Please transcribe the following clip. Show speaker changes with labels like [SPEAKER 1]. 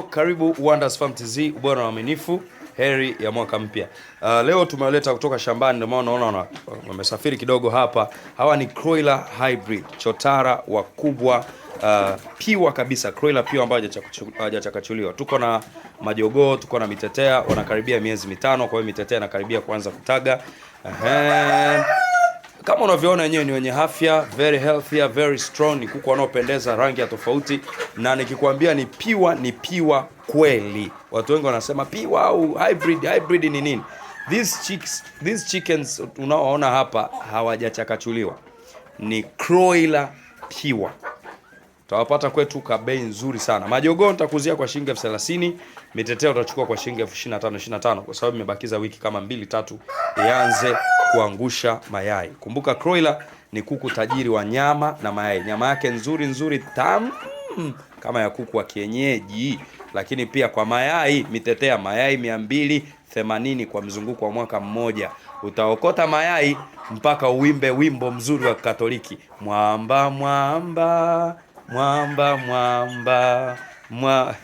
[SPEAKER 1] Karibu Wonders Farm TZ, ubora na uaminifu, heri ya mwaka mpya. Leo tumewaleta kutoka shambani, ndio maana unaona wamesafiri kidogo hapa. Hawa ni Croiler Hybrid, chotara wakubwa, piwa kabisa, Croiler piwa ambayo hajachakachuliwa. Tuko na majogoo, tuko na mitetea, wanakaribia miezi mitano, kwa hiyo mitetea inakaribia kuanza kutaga. Kama unavyoona wenyewe ni wenye afya, very healthy, very strong, ni kuku wanaopendeza, rangi ya tofauti, na nikikwambia ni piwa kweli. Watu wengi wanasema piwa au hybrid ni nini? These chickens unaoona hapa hawajachakachuliwa. Ni Croiler piwa. Utawapata kwetu kwa bei nzuri sana. Majogoo nitakuzia kwa shilingi 30,000, mitetea utachukua kwa shilingi 25,000 kwa sababu imebakiza wiki kama 2-3 ianze kuangusha mayai. Kumbuka Croiler ni kuku tajiri wa nyama na mayai. Nyama yake nzuri tamu kama ya kuku wa kienyeji, lakini pia kwa mayai, mitetea mayai 280 kwa mzunguko wa mwaka mmoja. Utaokota mayai mpaka uimbe wimbo mzuri wa Katoliki. Mwamba mwamba mwamba mwamba